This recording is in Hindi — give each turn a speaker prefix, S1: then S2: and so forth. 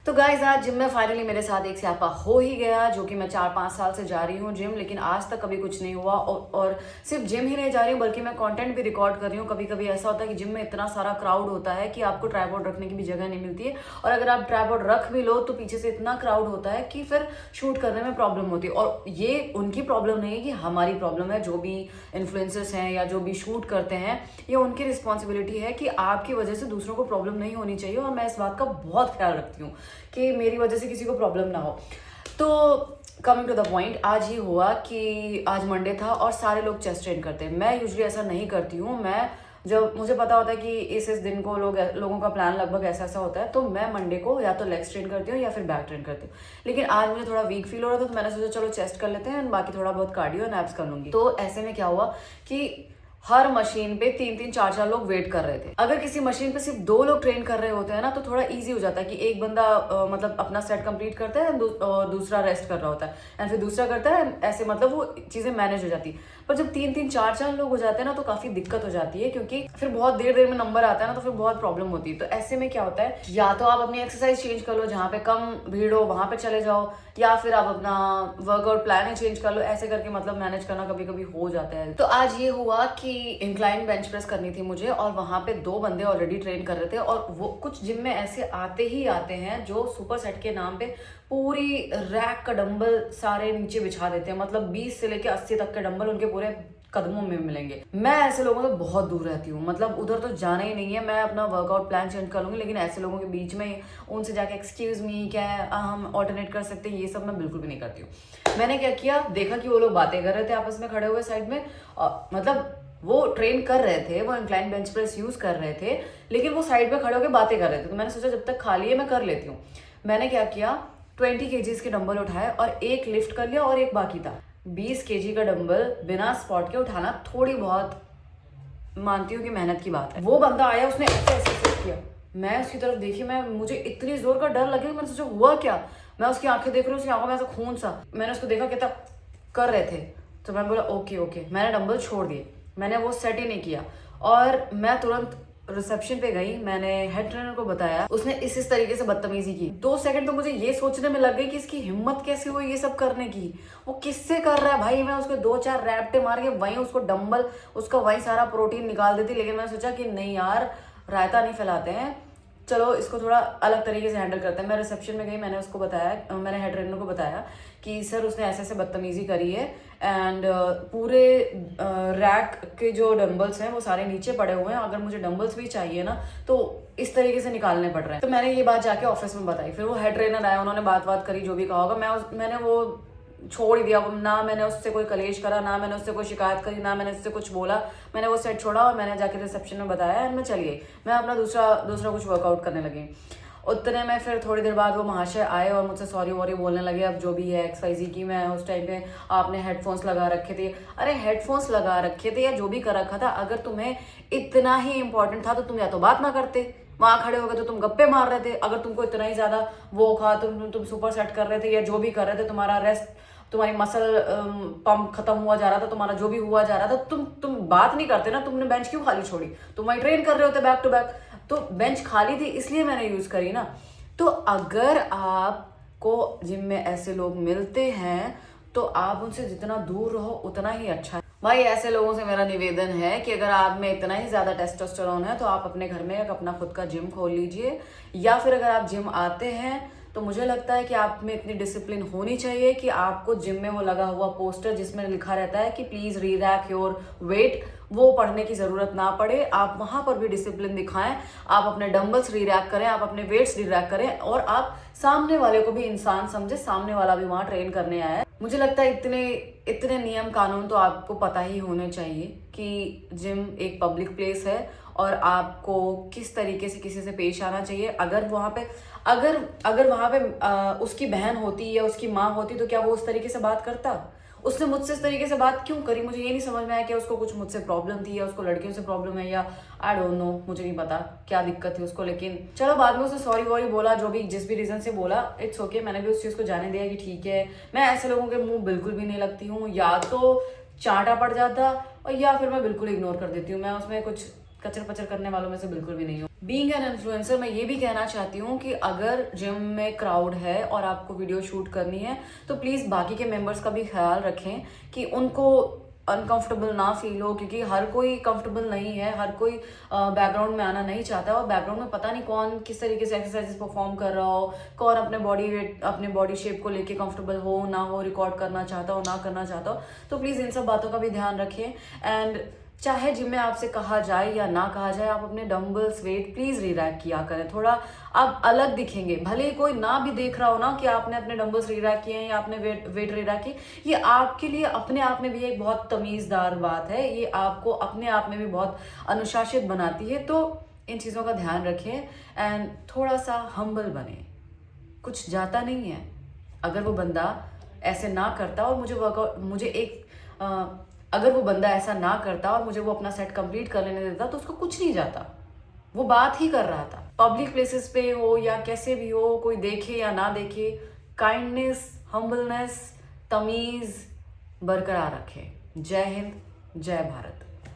S1: तो गाइज आज जिम में फाइनली मेरे साथ एक स्यापा हो ही गया, जो कि मैं 4-5 साल से जा रही हूँ जिम, लेकिन आज तक कभी कुछ नहीं हुआ। और सिर्फ जिम ही नहीं जा रही हूँ बल्कि मैं कंटेंट भी रिकॉर्ड कर रही हूँ। कभी कभी ऐसा होता है कि जिम में इतना सारा क्राउड होता है कि आपको ट्राइपॉड रखने की भी जगह नहीं मिलती है, और अगर आप ट्राइपॉड रख भी लो तो पीछे से इतना क्राउड होता है कि फिर शूट करने में प्रॉब्लम होती है। और ये उनकी प्रॉब्लम नहीं है, कि हमारी प्रॉब्लम है। जो भी इन्फ्लुएंसर्स हैं या जो भी शूट करते हैं, ये उनकी रिस्पॉन्सिबिलिटी है कि आपकी वजह से दूसरों को प्रॉब्लम नहीं होनी चाहिए। और मैं इस बात का बहुत ख्याल रखती हूँ कि मेरी वजह से किसी को प्रॉब्लम ना हो। तो कमिंग टू द पॉइंट, आज ये हुआ कि आज मंडे था और सारे लोग चेस्ट ट्रेन करते हैं। मैं यूजुअली ऐसा नहीं करती हूँ। मैं जब मुझे पता होता है कि इस दिन को लोगों का प्लान लगभग ऐसा ऐसा होता है, तो मैं मंडे को या तो लेग्स ट्रेन करती हूँ या फिर बैक ट्रेन करती हूँ। लेकिन आज मुझे थोड़ा वीक फील हो रहा था, तो मैंने सोचा चलो चेस्ट कर लेते हैं, बाकी थोड़ा बहुत कार्डियो एंड एब्स कर लूंगी। तो ऐसे में क्या हुआ कि हर मशीन पे 3-3 4-4 लोग वेट कर रहे थे। अगर किसी मशीन पे सिर्फ 2 लोग ट्रेन कर रहे होते हैं ना, तो थोड़ा इजी हो जाता है कि एक बंदा मतलब अपना सेट कंप्लीट करता है, दूसरा रेस्ट कर रहा होता है, एंड फिर दूसरा करता है। ऐसे मतलब वो चीजें मैनेज हो जाती है। पर जब 3-3 4-4 लोग हो जाते हैं ना, तो काफी दिक्कत हो जाती है, क्योंकि फिर बहुत देर में नंबर आता है ना, तो फिर बहुत प्रॉब्लम होती है। तो ऐसे में क्या होता है, या तो आप अपनी एक्सरसाइज चेंज कर लो, जहाँ पे कम भीड़ हो वहां पे चले जाओ, या फिर आप अपना वर्कआउट प्लान चेंज कर लो। ऐसे करके मतलब मैनेज करना कभी कभी हो जाता है। तो आज ये हुआ कि इंक्लाइन बेंच प्रेस करनी थी मुझे, और वहां पे 2 बंदे ऑलरेडी ट्रेन कर रहे थे। और वो कुछ जिम में ऐसे आते ही आते हैं जो सुपर सेट के नाम पे पूरी रैक का डंबल सारे नीचे बिछा देते हैं। मतलब 20 से लेके 80 तक के डंबल उनके पूरे कदमों में मिलेंगे। मैं ऐसे लोगों से बहुत दूर रहती हूँ, मतलब उधर तो जाना ही नहीं है। मैं अपना वर्कआउट प्लान चेंज कर लूंगी, लेकिन ऐसे लोगों के बीच में उनसे जाके एक्सक्यूज मी, क्या है, हम ऑल्टरनेट कर सकते हैं, ये सब मैं बिल्कुल भी नहीं करती हूँ। मैंने क्या किया, देखा कि वो लोग बातें कर रहे थे आपस में खड़े हुए साइड में, मतलब वो ट्रेन कर रहे थे, वो इंक्लाइन बेंच प्रेस यूज कर रहे थे, लेकिन वो साइड पे खड़े होकर बातें कर रहे थे। तो मैंने सोचा जब तक खाली है मैं कर लेती हूँ। मैंने क्या किया, 20 kgs के डंबल उठाए और एक लिफ्ट कर लिया और एक बाकी था। 20 kg का डंबल बिना स्पॉट के उठाना थोड़ी बहुत मानती हूँ कि मेहनत की बात है। वो बंदा आया, उसने ऐसे ऐसे ऐसे किया, मैं उसकी तरफ देखी, मुझे इतनी जोर का डर लगे। मैंने सोचा हुआ क्या, मैं उसकी आंखें देख रही हूँ, उसकी आंखों में ऐसा खून सा। मैंने उसको देखा, कहता कर रहे थे, तो मैं बोला ओके ओके। मैंने डंबल छोड़ दिए, मैंने वो सेट ही नहीं किया, और मैं तुरंत रिसेप्शन पे गई। मैंने हेड ट्रेनर को बताया, उसने इस तरीके से बदतमीजी की। 2 सेकंड तो मुझे ये सोचने में लग गई कि इसकी हिम्मत कैसे हुई ये सब करने की। वो किससे कर रहा है भाई। मैं उसको 2-4 रैपटे मार के वहीं उसको डंबल, उसका वहीं सारा प्रोटीन निकाल देती। लेकिन मैंने सोचा कि नहीं यार, रायता नहीं फैलाते हैं, चलो इसको थोड़ा अलग तरीके से हैंडल करते हैं। मैं रिसेप्शन में गई, मैंने उसको बताया, मैंने हेड ट्रेनर को बताया कि सर उसने ऐसे ऐसे बदतमीजी करी है, एंड पूरे रैक के जो डंबल्स हैं वो सारे नीचे पड़े हुए हैं। अगर मुझे डंबल्स भी चाहिए ना, तो इस तरीके से निकालने पड़ रहे हैं। तो मैंने ये बात जाके ऑफिस में बताई। फिर वो हेड ट्रेनर आया, उन्होंने बात करी, जो भी कहा होगा। मैंने वो छोड़ ही दिया ना। मैंने उससे कोई कलेश करा, ना मैंने उससे कोई शिकायत करी, ना मैंने उससे कुछ बोला। मैंने वो सेट छोड़ा और मैंने जाके रिसेप्शन में बताया, एंड मैं चली गई। मैं अपना दूसरा कुछ वर्कआउट करने लगी। उतने में फिर थोड़ी देर बाद वो महाशय आए और मुझसे सॉरी वॉरी बोलने लगे। अब जो भी है XYZ की, मैं उस टाइम पे आपने हेडफोन्स लगा रखे थे। अरे हेडफोन्स लगा रखे थे या जो भी कर रखा था, अगर तुम्हें इतना ही इंपॉर्टेंट था तो तुम या तो बात ना करते, वहां खड़े हो गए तो तुम गप्पे मार रहे थे। अगर तुमको इतना ही ज्यादा वो था, तुम सुपर सेट कर रहे थे या जो भी कर रहे थे, तुम्हारा रेस्ट, तुम्हारी मसल पंप खत्म हुआ जा रहा था, तुम्हारा जो भी हुआ जा रहा था, तुम बात नहीं करते ना। तुमने बेंच क्यों खाली छोड़ी, तुम वहीं ट्रेन कर रहे होते बैक टू बैक। तो बेंच खाली थी इसलिए मैंने यूज करी ना। तो अगर आपको जिम में ऐसे लोग मिलते हैं तो आप उनसे जितना दूर रहो उतना ही अच्छा है भाई। ऐसे लोगों से मेरा निवेदन है कि अगर आप में इतना ही ज्यादा टेस्टोस्टेरोन है तो आप अपने घर में एक अपना खुद का जिम खोल लीजिए, या फिर अगर आप जिम आते हैं तो मुझे लगता है कि आप में इतनी डिसिप्लिन होनी चाहिए कि आपको जिम में वो लगा हुआ पोस्टर जिसमें लिखा रहता है कि प्लीज री-रैक योर वेट, वो पढ़ने की जरूरत ना पड़े। आप वहां पर भी डिसिप्लिन दिखाएं, आप अपने डंबल्स री-रैक करें, आप अपने वेट्स री-रैक करें, और आप सामने वाले को भी इंसान समझे, सामने वाला भी वहां ट्रेन करने आया है। मुझे लगता है इतने नियम कानून तो आपको पता ही होने चाहिए कि जिम एक पब्लिक प्लेस है और आपको किस तरीके से किसी से पेश आना चाहिए। अगर वहां पे उसकी बहन होती या उसकी माँ होती तो क्या वो उस तरीके से बात करता? उसने मुझसे इस तरीके से बात क्यों करी? मुझे ये नहीं समझ में आया कि उसको कुछ मुझसे प्रॉब्लम थी, या उसको लड़कियों से प्रॉब्लम है, या आई डोंट नो, मुझे नहीं पता क्या दिक्कत थी उसको। लेकिन चलो बाद में उसने सॉरी वॉरी बोला, जो भी जिस भी रीजन से बोला, इट्स ओके। मैंने भी उस चीज को जाने दिया कि ठीक है। मैं ऐसे लोगों के मुंह बिल्कुल भी नहीं लगती हूँ, या तो चांटा पड़ जाता और या फिर मैं बिल्कुल इग्नोर कर देती हूँ। मैं उसमें कुछ कचर पचर करने वालों में से बिल्कुल भी नहीं हूँ। बीइंग एन इन्फ्लुएंसर मैं ये भी कहना चाहती हूँ कि अगर जिम में क्राउड है और आपको वीडियो शूट करनी है तो प्लीज़ बाकी के मेंबर्स का भी ख्याल रखें कि उनको अनकंफर्टेबल ना फील हो, क्योंकि हर कोई कंफर्टेबल नहीं है, हर कोई बैकग्राउंड में आना नहीं चाहता, और बैकग्राउंड में पता नहीं कौन किस तरीके से एक्सरसाइजेस परफॉर्म कर रहा हो, कौन अपने बॉडी वेट अपने बॉडी शेप को लेके कंफर्टेबल हो ना हो, रिकॉर्ड करना चाहता हो ना करना चाहता हो। तो प्लीज़ इन सब बातों का भी ध्यान रखें। एंड चाहे जिम में आपसे कहा जाए या ना कहा जाए, आप अपने डंबल्स वेट प्लीज रीरैक किया करें, थोड़ा आप अलग दिखेंगे। भले ही कोई ना भी देख रहा हो ना कि आपने अपने डंबल्स रीरैक किए हैं या आपने वेट रीरैक किए, ये आपके लिए अपने आप में भी एक बहुत तमीज़दार बात है, ये आपको अपने आप में भी बहुत अनुशासित बनाती है। तो इन चीज़ों का ध्यान रखें एंड थोड़ा सा हम्बल बने, कुछ जाता नहीं है। अगर वो बंदा ऐसे ना करता और अगर वो बंदा ऐसा ना करता और मुझे वो अपना सेट कंप्लीट कर लेने देता तो उसको कुछ नहीं जाता, वो बात ही कर रहा था। पब्लिक प्लेसेस पे हो या कैसे भी हो, कोई देखे या ना देखे, काइंडनेस, हम्बलनेस, तमीज बरकरार रखें। जय हिंद, जय भारत।